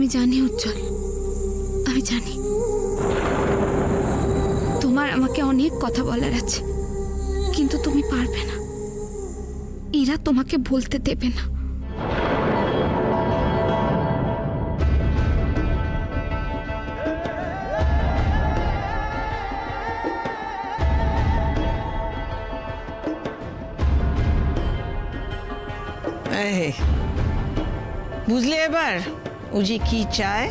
আমি জানি উজ্জ্বল, আমি জানি তোমার আমাকে অনেক কথা বলার আছে, কিন্তু তুমি পারবে না। এরা তোমাকে বলতে দেবে না। বুঝলে এবার উজি কি চায়?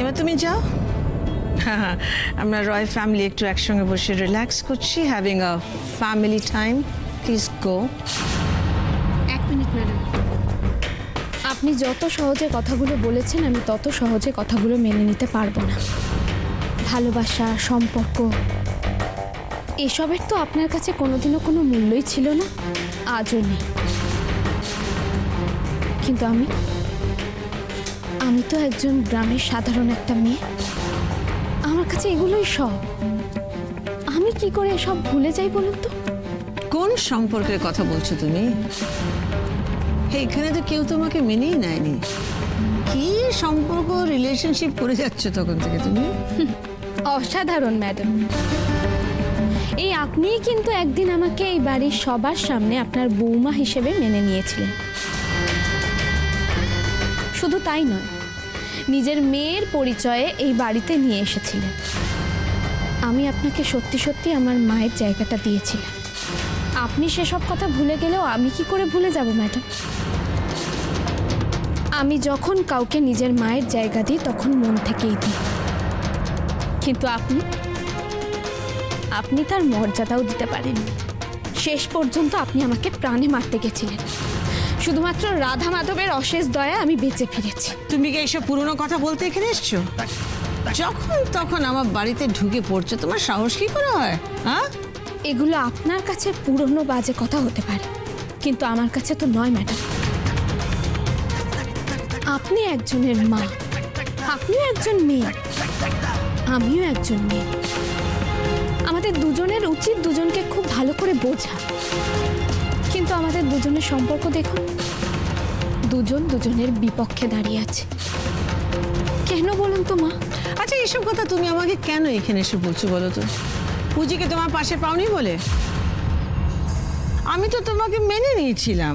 এবার তুমি যাও, আমরা রয় ফ্যামিলি একটু একসঙ্গে বসে রিল্যাক্স করছি, having a family time. Please go. এক মিনিট ম্যাডাম, আপনি যত সহজে কথাগুলো বলেছেন আমি তত সহজে কথাগুলো মেনে নিতে পারবো না। ভালোবাসা, সম্পর্ক, এসবের তো আপনার কাছে কোনোদিনও কোনো মূল্যই ছিল না, আজও নেই। কিন্তু আমি তো একজন গ্রামের সাধারণ একটা মেয়ে, আমার কাছে এগুলোই সব। আমি কি করে এসব ভুলে যাই বলুন তো? কোন সম্পর্কের কথা বলছো তুমি? এখানে তো কেউ তোমাকে মেনেই নেয়নি। কি সম্পর্ক, রিলেশনশিপ করে যাচ্ছ তখন থেকে তুমি? অসাধারণ ম্যাডাম। এই আপনিই কিন্তু একদিন আমাকে এই বাড়ির সবার সামনে আপনার বৌমা হিসেবে মেনে নিয়েছিলেন। শুধু তাই নয়, নিজের মেয়ের পরিচয়ে এই বাড়িতে নিয়ে এসেছিলেন। আমি আপনাকে সত্যি সত্যি আমার মায়ের জায়গাটা দিয়েছিলাম। আপনি সেসব কথা ভুলে গেলেও আমি কি করে ভুলে যাব ম্যাডাম? আমি যখন কাউকে নিজের মায়ের জায়গা দিই তখন মন থেকেই দিই, কিন্তু আপনি তার মর্যাদাও দিতে পারেননি। শেষ পর্যন্ত আপনি আমাকে প্রাণে মারতে গেছিলেন। শুধুমাত্র রাধা মাধবের অশেষ দয়া আমি বেঁচে ফিরেছি। তুমি কি এইসব পুরনো কথা বলতে এখানে এসছো? যখন তখন আমার বাড়িতে ঢুকে পড়ছো, তোমার সাহস কি করে হয়? হ্যাঁ, এগুলো আপনার কাছে পুরনো বাজে কথা হতে পারে, কিন্তু আমার কাছে তো নয় ম্যাডাম। আপনি একজনের মা, আপনিও একজন মেয়ে, আমিও একজন মেয়ে। আমাদের দুজনের উচিত দুজনকে খুব ভালো করে বোঝা। কিন্তু আমাদের দুজনের সম্পর্ক দেখুন, দুজন দুজনের বিপক্ষে দাঁড়িয়ে আছে। কেন বলুন তো মা? আচ্ছা, এসব কথা তুমি আমাকে কেন এখানে এসে বলছো বলো তো? পুজিকে তোমার পাশে পাওনি বলে? আমি তো তোমাকে মেনে নিয়েছিলাম,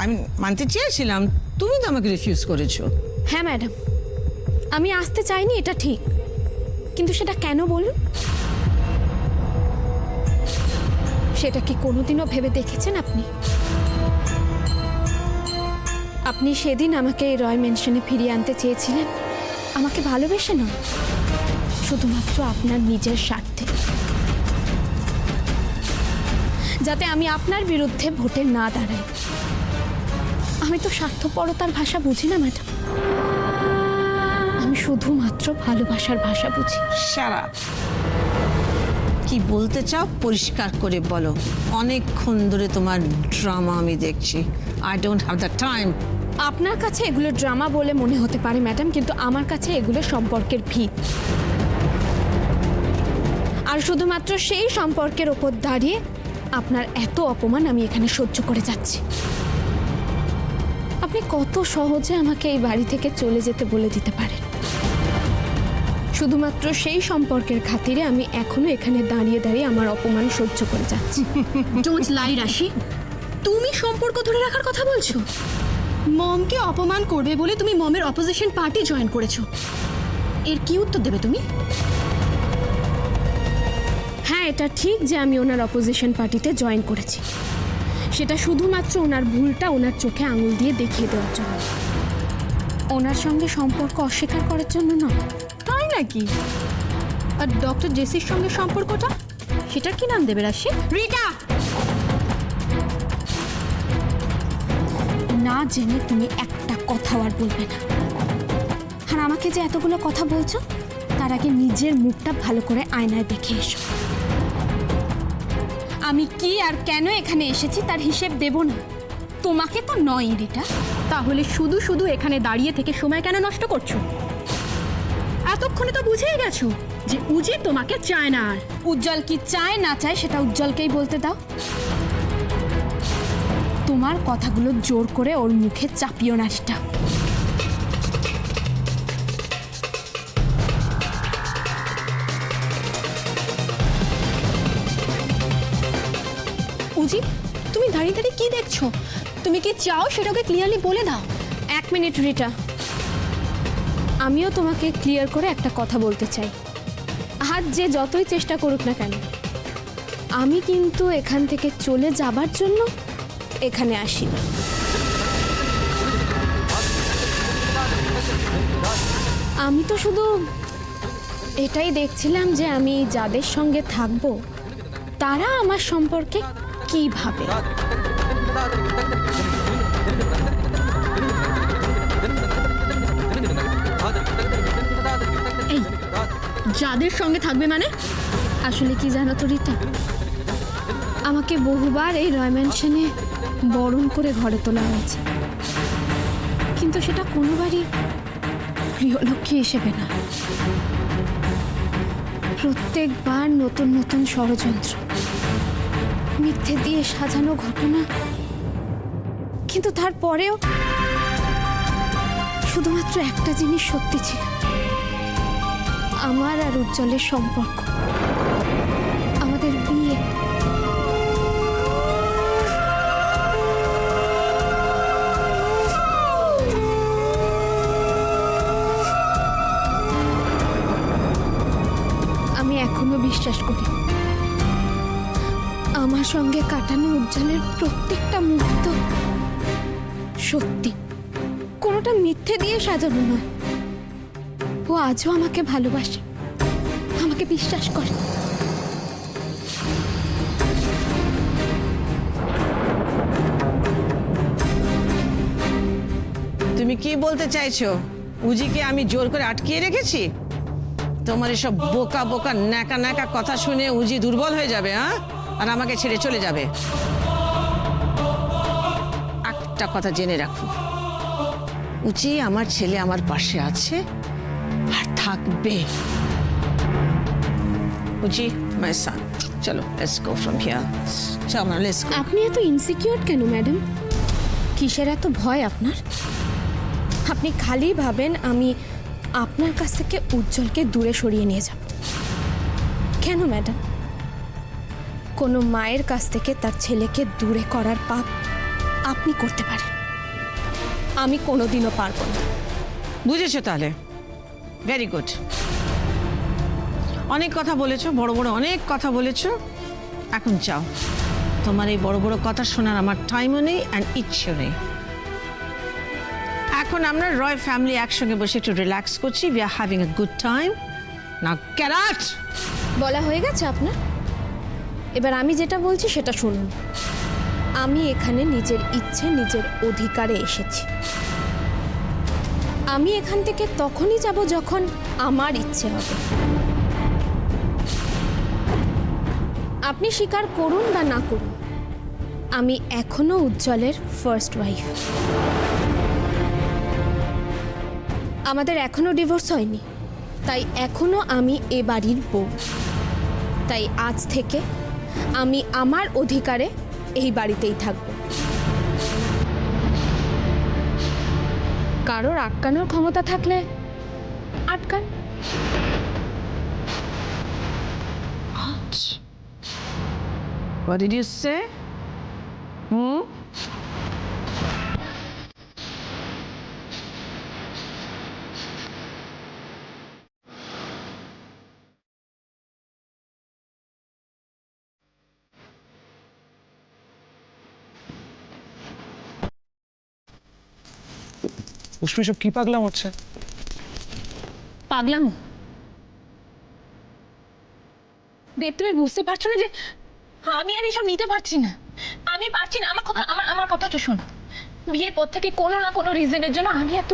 আমি মানতে চেয়েছিলাম, তুমি তো আমাকে রিফিউজ করেছো। হ্যাঁ ম্যাডাম, আমি আসতে চাইনি, এটা ঠিক, কিন্তু সেটা কেন বলুন? সেটা কি কোনোদিনও ভেবে দেখেছেন আপনি? আপনি সেদিন আমাকে এই রয় মেনশনে ফিরিয়ে আনতে চেয়েছিলেন আমাকে ভালোবেসে নয়, শুধুমাত্র আপনার নিজের স্বার্থে, যাতে আমি আপনার বিরুদ্ধে ভোটে না দাঁড়াই। আমি তো স্বার্থপরতার ভাষা বুঝি না ম্যাডাম, আমি শুধুমাত্র ভালোবাসার ভাষা বুঝি। সারা কি বলতে চাও পরিষ্কার করে বলো। অনেকক্ষণ ধরে তোমার ড্রামা আমি দেখছি। I don't have the time. আপনার কাছে এগুলো ড্রামা বলে মনে হতে পারে ম্যাডাম, কিন্তু আমার কাছে এগুলো সম্পর্কের ভিত। আর শুধুমাত্র সেই সম্পর্কের ওপর দাঁড়িয়ে আপনার এত অপমান আমি এখানে সহ্য করে যাচ্ছি। আপনি কত সহজে আমাকে এই বাড়ি থেকে চলে যেতে বলে দিতে পারেন। শুধুমাত্র সেই সম্পর্কের খাতিরে আমি এখনো এখানে দাঁড়িয়ে দাঁড়িয়ে আমার অপমান সহ্য করে যাচ্ছি। ডোন্ট লাই রাশি, তুমি সম্পর্ক ধরে রাখার কথা বলছো? মমকে অপমান করবে বলে তুমি মমের অপোজিশন পার্টি জয়েন করেছো। এর কি উত্তর দেবে তুমি? হ্যাঁ, এটা ঠিক যে আমি ওনার অপোজিশন পার্টিতে জয়েন করেছি। সেটা শুধুমাত্র ওনার ভুলটা ওনার চোখে আঙুল দিয়ে দেখিয়ে দেওয়ার জন্য, ওনার সঙ্গে সম্পর্ক অস্বীকার করার জন্য নয়। তাই নাকি? আর ডক্টর জেসির সঙ্গে সম্পর্কটা, সেটার কি নাম দেবে রাশি? রিটা, না জেনে তুমি একটা কথাও আর বলবে না। আর আমাকে যে এতগুলো কথা বলছো, তার আগে নিজের মুখটা ভালো করে আয়নায় দেখে এসো। আমি কি আর কেন এখানে এসেছি তার হিসেব দেব না, তোমাকে তো নয় রিটা। তাহলে শুধু শুধু এখানে দাঁড়িয়ে থেকে সময় কেন নষ্ট করছো? এতক্ষণে তো বুঝেই গেছো যে উজি তোমাকে চায় না। আর উজ্জ্বল কি চায় না চায় সেটা উজ্জ্বলকেই বলতে দাও। তোমার কথাগুলো জোর করে ওর মুখে চাপিও না রিটা। উজি, তুমি দাঁড়িয়ে দাঁড়িয়ে কি দেখছো? তুমি কি চাও সেটাকে ক্লিয়ারলি বলে দাও। 1 মিনিট রিটা, আমিও তোমাকে ক্লিয়ার করে একটা কথা বলতে চাই। আজ যে যতই চেষ্টা করুক না কেন, আমি কিন্তু এখান থেকে চলে যাবার জন্য এখানে আসিনি। আমি তো শুধু এটাই দেখছিলাম যে আমি যাদের সঙ্গে থাকবো তারা আমার সম্পর্কে কি ভাবে। এই যাদের সঙ্গে থাকবে মানে? আসলে কি জানো তো রিতা, আমাকে বহুবার এই রয় ম্যানশনে বরণ করে ঘরে তোলা হয়েছে, কিন্তু সেটা কোনোবারই প্রিয়লক্ষ্মী হিসেবে না। প্রত্যেকবার নতুন নতুন ষড়যন্ত্র, মিথ্যে দিয়ে সাজানো ঘটনা, কিন্তু তারপরেও শুধুমাত্র একটা জিনিস সত্যি ছিল, আমার আর উজ্জ্বলের সম্পর্ক, আমাদের বিয়ে। আমি এখনো বিশ্বাস করি আমার সঙ্গে কাটানো উজ্জ্বলের প্রত্যেকটা মুহূর্ত সত্যি, কোনোটা মিথ্যে দিয়ে সাজানো নয়। ও আজও আমাকে ভালোবাসে, আমাকে বিশ্বাস করে। তুমি কি বলতে চাইছো? উজিকে আমি জোর করে আটকিয়ে রেখেছি? তোমার এসব বোকা বোকা ন্যাকা ন্যাকা কথা শুনে উজি দুর্বল হয়ে যাবে, হ্যাঁ, আর আমাকে ছেড়ে চলে যাবে। একটা কথা জেনে রাখো, উজি আমার ছেলে আমার পাশে আছে আর থাকবে। উজি, মাই সান, চলো লেটস গো ফ্রম হিয়ার। চলো না, লেটস গো। আপনি এত ইনসিকিউর কেন ম্যাডাম? কিসের এত ভয় আপনার? আপনি খালি ভাবেন আমি আপনার কাছ থেকে উজ্জ্বলকে দূরে সরিয়ে নিয়ে যাব। কেন ম্যাডাম? কোনো মায়ের কাছ থেকে তার ছেলেকে দূরে করার পাপ আপনি করতে পারেন, আমি কোনোদিনও পারবো না। বুঝেছো তাহলে? Very good. অনেক কথা বলেছো, বড় বড় অনেক কথা বলেছো, এখন যাও। তোমার এই বড় বড় কথা শোনার আমার টাইমও নেই অ্যান্ড ইচ্ছেও নেই। এখন আমরা রয় ফ্যামিলি একসঙ্গে বসে একটু রিল্যাক্স করছি। We are having a good time. Now get out. বলা হয়ে গেছে আপনার? এবার আমি যেটা বলছি সেটা শুনুন। আমি এখানে নিজের ইচ্ছে নিজের অধিকারে এসেছি। আমি এখান থেকে তখনই যাব যখন আমার ইচ্ছে হবে। আপনি স্বীকার করুন বা না করুন, আমি এখনো উজ্জ্বলের ফার্স্ট ওয়াইফ। আমাদের এখনো ডিভোর্স হয়নি, তাই এখনো আমি এ বাড়ির বউ। তাই আজ থেকে আমি আমার অধিকারে এই বাড়িতেই থাকব। কারোর আটকানোর ক্ষমতা থাকলে আটকান। What did you say? Pushpa সব কি পাগলাম হচ্ছে? পাগলামো? দেব, তুমি বুঝতে পারছো না যে আমি আর এসব নিতে পারছি না? আমি পারছি না। আমার কথাটা শোনো। বিয়ের পর থেকে কোনো না কোনো রিজনের জন্য আমি আর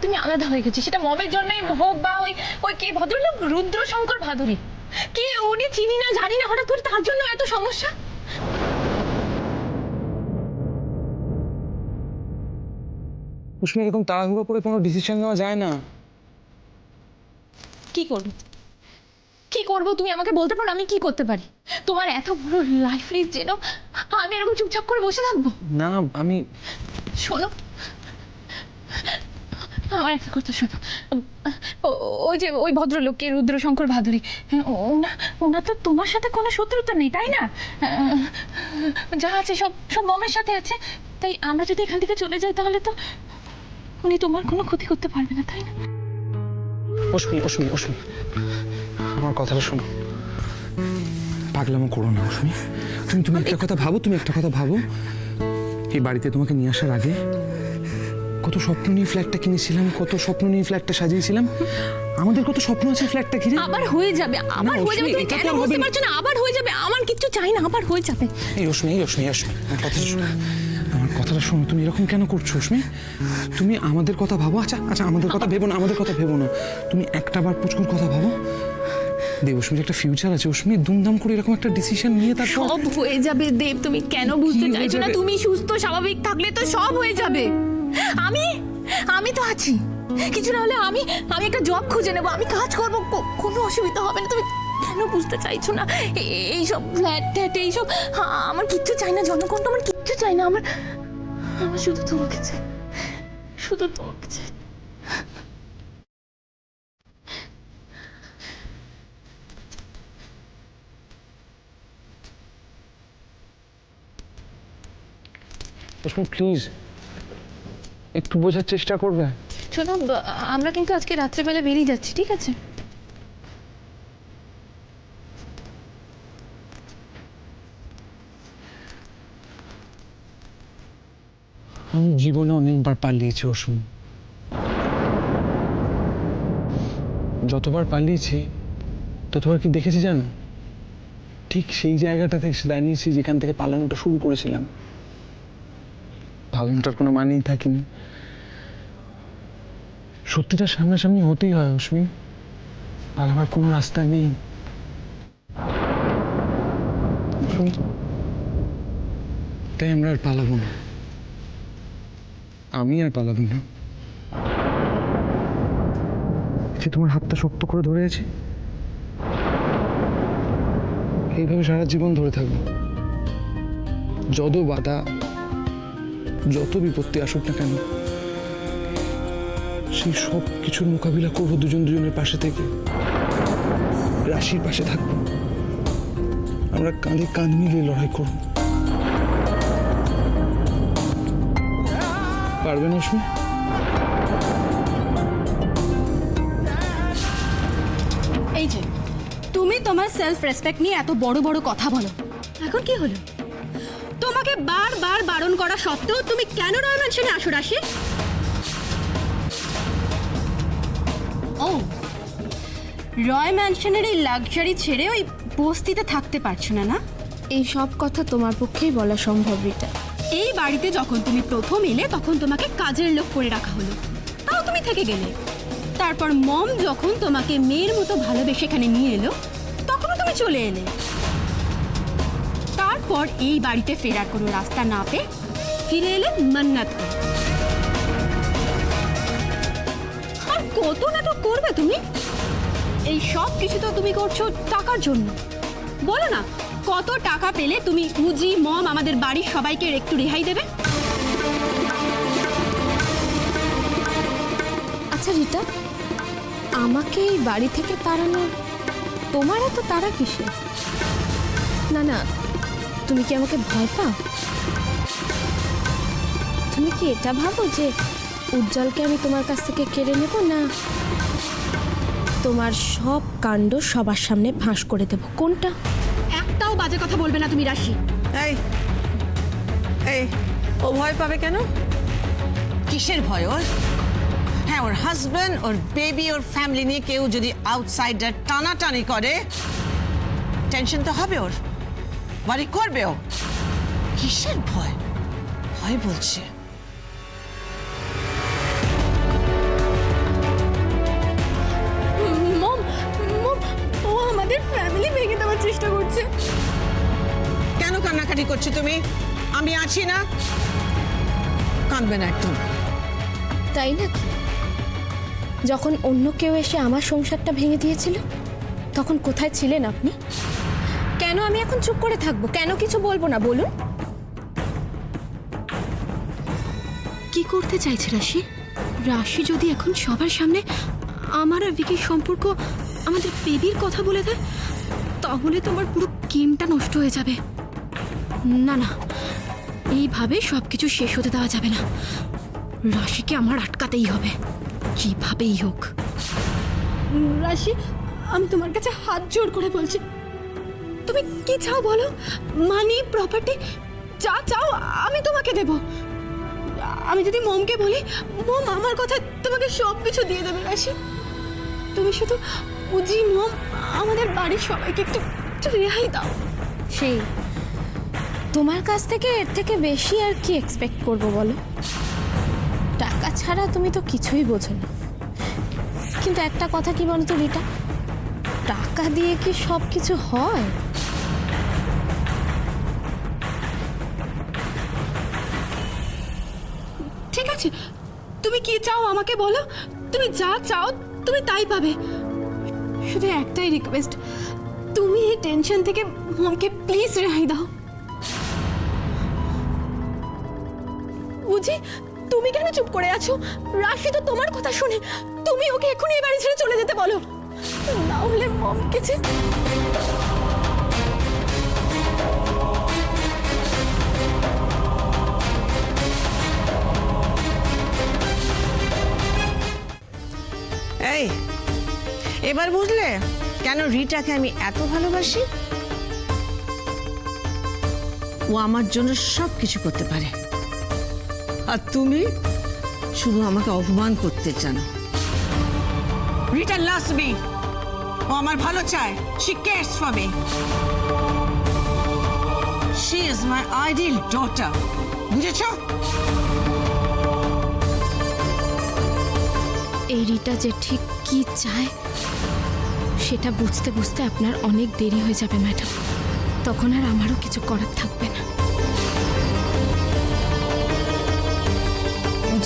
তুমি আলাদা হয়ে গেছি। সেটা মমের জন্যই হোক বা ওই কে ভদ্রলোক রুদ্রশঙ্কর ভাদুরী, কে উনি চিনি না জানি না, হঠাৎ করে তার জন্য এত সমস্যা। পুষ্পা এরকম তাড়াহুড়ো করে কোনো ডিসিশন নেওয়া যায় না। কি করবো তুমি আমাকে বলতে পারো? আমি কি করতে পারি? তোমার এত বড় লাইফ রিস্ক যেন আমি এরকম চুপচাপ করে বসে থাকবো? না, আমি শোনো, আমার একটা কথা শোনো, ওই যে ওই ভদ্রলোককে রুদ্রশঙ্কর ভাদুরী, ওনার তো তোমার সাথে কোনো শত্রুতা নেই, তাই না? যা আছে সব সব মমের সাথে আছে। তাই আমরা যদি এখান থেকে চলে যাই তাহলে তো উনি তোমার কোনো ক্ষতি করতে পারবে না, তাই না? অশ্মি অশ্মি অশ্মি, আমার কথাটা শোনো। পাগলামো করো না অশ্মি। তুমি একটা কথা ভাবো, তুমি একটা কথা ভাবো। এই বাড়িতে তোমাকে নিয়ে আসার আগে কত স্বপ্ন নিয়ে ফ্ল্যাটটা কিনেছিলাম, কত স্বপ্ন নিয়ে ফ্ল্যাটটা সাজিয়েছিলাম। আমাদের কত স্বপ্ন আছে ফ্ল্যাটটা ঘিরে। আবার হয়ে যাবে, আবার হয়ে যাবে। তুমি কেন বুঝতে পারছো না? আবার হয়ে যাবে। আমার কিচ্ছু চাই না, আবার হয়ে যাবে। এই অশ্মি, এই অশ্মি, অশ্মি, আমার কথাটা শোনো। আমার কথাটা শোনো। তুমি এরকম কেন করছো অশ্মি? তুমি আমাদের কথা ভাবো। আচ্ছা আচ্ছা, আমাদের কথা ভেবো না, আমাদের কথা ভেবো না। তুমি একটা বার পুচকুর কথা ভাবো। দেব, অশ্মির একটা ফিউচার আছে। অশ্মি দুমদাম করে এরকম একটা ডিসিশন নিয়ে তারপর সব হয়ে যাবে দেব। তুমি কেন বুঝতে চাইছো না? তুমি সুস্থ স্বাভাবিক থাকলে তো সব হয়ে যাবে। আমি তো আছি। কিছু না হলে আমি একটা জব খুঁজে নেবো, আমি কাজ করবো, কোনো অসুবিধা হবে না। তুমি কেন বুঝতে চাইছো না? এইসব ফ্ল্যাট ট্যাট এইসব আমার কিচ্ছু চাই না। জনগণ আমার কিচ্ছু চাই না। আমার শুধু তোমাকে চাই, শুধু তোমাকে চাই। অশ্মি প্লিজ একটু বোঝার চেষ্টা করবে। শোনো, আমরা কিন্তু আজকে রাত্রেবেলা বেরিয়ে যাচ্ছি, ঠিক আছে? আমি জীবনে অনেকবার পালিয়েছি অশ্মি। যতবার পালিয়েছি ততবার কি দেখেছি জানো? ঠিক সেই জায়গাটা থেকে দাঁড়িয়েছি যেখান থেকে পালানোটা শুরু করেছিলাম। পালানোটার কোনো মানেই থাকেনি। সত্যিটা সামনাসামনি হতেই হয় অশ্মি, পালাবার কোনো রাস্তা নেই। তাই আমরা আর পালাবো না। আমি আর পালাবো না। যে তোমার হাতটা শক্ত করে ধরে আছে, এইভাবে সারা জীবন ধরে থাকবো। যত বাধা, যত বিপত্তি আসুক না কেন, সেই সব কিছুর মোকাবিলা করবো দুজনের পাশে থেকে। রাশির পাশে থাকবো। আমরা কাঁধে কাঁধ মিলিয়ে লড়াই করবো। পারবেন অশ্মি? এই যে তুমি তোমার সেলফ রেসপেক্ট নিয়ে এত বড় বড় কথা বলো, এখন কি হলো? তোমাকে বারবার বারণ করা সত্ত্বেও তুমি কেন রয় ম্যানশনে আসো রাশি? ও, রয় ম্যানশনের এই লাক্সারি ছেড়ে ওই বস্তিতে থাকতে পারছো না, না? এই সব কথা তোমার পক্ষেই বলা সম্ভব রিতা। এই বাড়িতে যখন তুমি প্রথম এলে তখন তোমাকে কাজের লোক করে রাখা হলো, তাও তুমি থেকে গেলে। তারপর মম যখন তোমাকে মেয়ের মতো ভালোবেসে এখানে নিয়ে এলো তখনও তুমি চলে এলে। তারপর এই বাড়িতে ফেরার কোনো রাস্তা না পেয়ে ফিরে এলে মান্নাত হয়ে। আর কত নাটক করবে তুমি? এই সব কিছু তো তুমি করছো টাকার জন্য। বলো না, কত টাকা পেলে তুমি উজি মম আমাদের বাড়ির সবাইকে একটু রেহাই দেবে? আচ্ছা রিতা, আমাকে এই বাড়ি থেকে তাড়ানো তোমার এত তাড়া কিসে? না না, তুমি কি আমাকে ভয় পাও? তুমি কি এটা ভাবো যে উজ্জ্বলকে আমি তোমার কাছ থেকে কেড়ে নেব, না তোমার সব কাণ্ড সবার সামনে ফাঁস করে দেব? কোনটা? একটাও বাজে কথা বলবে না তুমি রাশি। এই এই ও ভয় পাবে কেন? কিসের ভয় ওর? হ্যাঁ, ওর হাজব্যান্ড, ওর বেবি, ওর ফ্যামিলি নিয়ে কেউ যদি আউটসাইডার টানাটানি করে টেনশন তো হবে ওর, বাড়ি করবে ও। কিসের ভয়? ভয় বলছে। মম, ও আমাদের ফ্যামিলি ভেঙে দেওয়ার চেষ্টা করছে। কেন কান্নাকাটি করছো তুমি? আমি আছি না, কাঁদবে না একদম। তাই নাকি? যখন অন্য কেউ এসে আমার সংসারটা ভেঙে দিয়েছিল তখন কোথায় ছিলেন আপনি? কেন আমি এখন চুপ করে থাকবো? কেন কিছু বলবো না বলুন? কি করতে চাইছে রাশি? রাশি যদি এখন সবার সামনে আমার আর ভিকির সম্পর্ক, আমাদের বেবির কথা বলে দেয়, তাহলে তোমার পুরো গেমটা নষ্ট হয়ে যাবে। না না, এইভাবে সবকিছু শেষ হতে দেওয়া যাবে না। রাশিকে আমার আটকাতেই হবে, যেভাবেই হোক। রাশি, আমি তোমার কাছে হাত জোর করে বলছি, তুমি কি চাও বলো? মানি, প্রপার্টি, যা চাও আমি তোমাকে দেব। আমি যদি মমকে বলি, মম আমার কথা তোমাকে সব কিছু দিয়ে দেবে। রাশি, তুমি শুধু উজি, মম, আমাদের বাড়ির সবাইকে একটু একটু রেহাই দাও। সেই তোমার কাছ থেকে এর থেকে বেশি আর কি এক্সপেক্ট করব বলো? টাকা ছাড়া তুমি তো কিছুই বোঝো না। কিন্তু একটা কথা কি বলতো রিটা, টাকা দিয়ে কি সব কিছু হয়? ঠিক আছে, তুমি কি চাও আমাকে বলো। তুমি যা চাও তুমি তাই পাবে। শুধু একটাই রিকোয়েস্ট, তুমি এই টেনশন থেকে মমকে প্লিজ রেহাই দাও। বুঝি তুমি কেন চুপ করে আছো? রাশি তো তোমার কথা শুনে, তুমি ওকে এখনই এই বাড়ি ছেড়ে চলে যেতে বলো, না হলে মমকে যে। এই, এবার বুঝলে কেন রিটাকে আমি এত ভালোবাসি? ও আমার জন্য সব কিছু করতে পারে, আর তুমি শুধু আমাকে অপমান করতে জানো। রিটা লাভস মি, ও আমার ভালো চায়। She cares for me, she is my ideal daughter. বুঝেছো? এই রিটা যে ঠিক কি চায় সেটা বুঝতে বুঝতে আপনার অনেক দেরি হয়ে যাবে ম্যাডাম। তখন আর আমারও কিছু করার থাকবে না।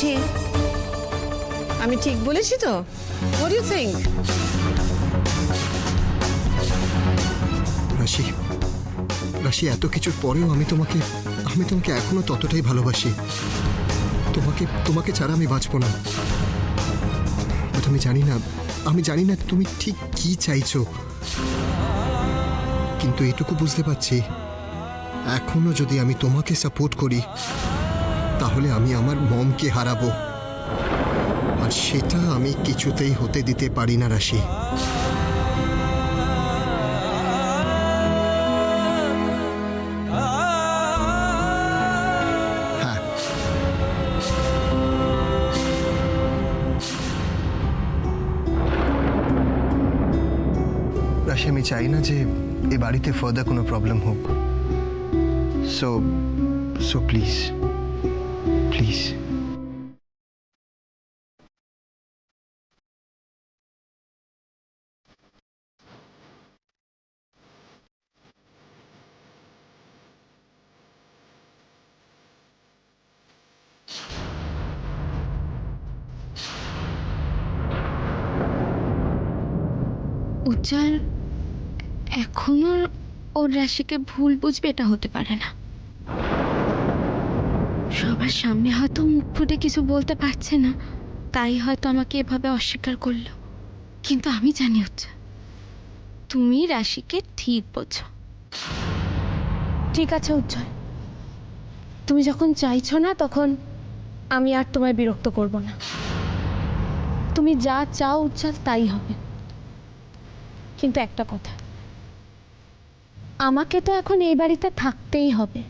জি, আমি ঠিক বলেছি তো? What do you think? রাশি, রাশি, এত কিছুর পরেও আমি তোমাকে এখনো ততটাই ভালোবাসি। তোমাকে ছাড়া আমি বাঁচবো না। বাট আমি জানি না তুমি ঠিক কি চাইছো, কিন্তু এটুকু বুঝতে পারছি, এখনো যদি আমি তোমাকে সাপোর্ট করি তাহলে আমি আমার মমকে হারাবো, আর সেটা আমি কিছুতেই হতে দিতে পারি না রাশি। হ্যাঁ, রাশি, আমি চাই না যে এ বাড়িতে ফার্দার কোনো প্রবলেম হোক। So please please. উজ্জ্বল এখনো ওর রাশিকে ভুল বুঝবে, এটা হতে পারে না। সবার সামনে হয়তো মুখ ফুটে কিছু বলতে পারছে না, তাই হয়তো আমাকে এভাবে অস্বীকার করলো। কিন্তু আমি জানি উজ্জ্বল, তুমি রাশিকে ঠিক বোঝো। ঠিক আছে উজ্জ্বল, তুমি যখন চাইছো না তখন আমি আর তোমায় বিরক্ত করব না। তুমি যা চাও উজ্জ্বল তাই হবে। কিন্তু একটা কথা, আমাকে তো এখন এই বাড়িতে থাকতেই হবে।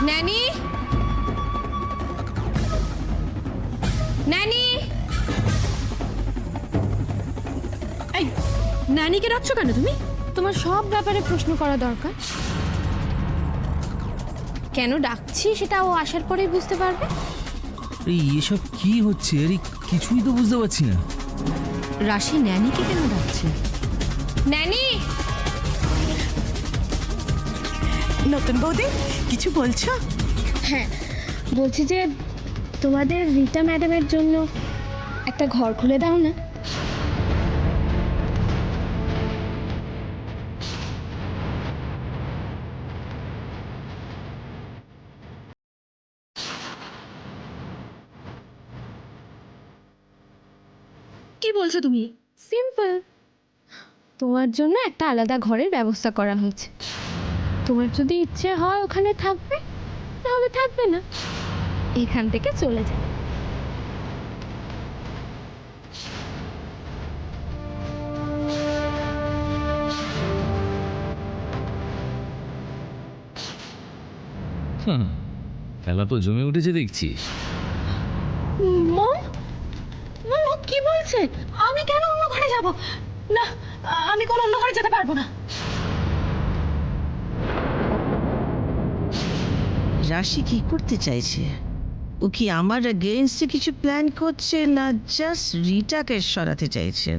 ন্যানি, ন্যানি, এই নানিকে ডাকছো কেন তুমি? তোমার সব ব্যাপারে প্রশ্ন করা দরকার। কেন ডাকছি সেটা ও আসার পরেই বুঝতে পারবে। এই এসব কি হচ্ছে? আরে কিছুই তো বুঝতে পারছি না। রাশি ন্যানিকে কেন ডাকছে? ন্যানি, নতুন বৌদি, কিছু বলছো? হ্যাঁ বলছি যে তোমাদের রিটা ম্যাডামের জন্য একটা ঘর খুলে দাও না। কি বলছো তুমি? সিম্পল, তোমার জন্য একটা আলাদা ঘরের ব্যবস্থা করা হয়েছে। তোমার যদি ইচ্ছে হয় ওখানে থাকবে, তাহলে থাকবে না, এখান থেকে চলে যাবে। খেলা তো জমে উঠেছে দেখছি। মম মম ও কি বলছে? আমি কেন অন্য ঘরে যাব? না, আমি কোনো অন্য ঘরে যেতে পারবো না। রাশি কি করতে চাইছে? ও কি আমার এগেইনস্টে কিছু প্ল্যান করছে, না জাস্ট রিটাকে সরাতে চাইছে?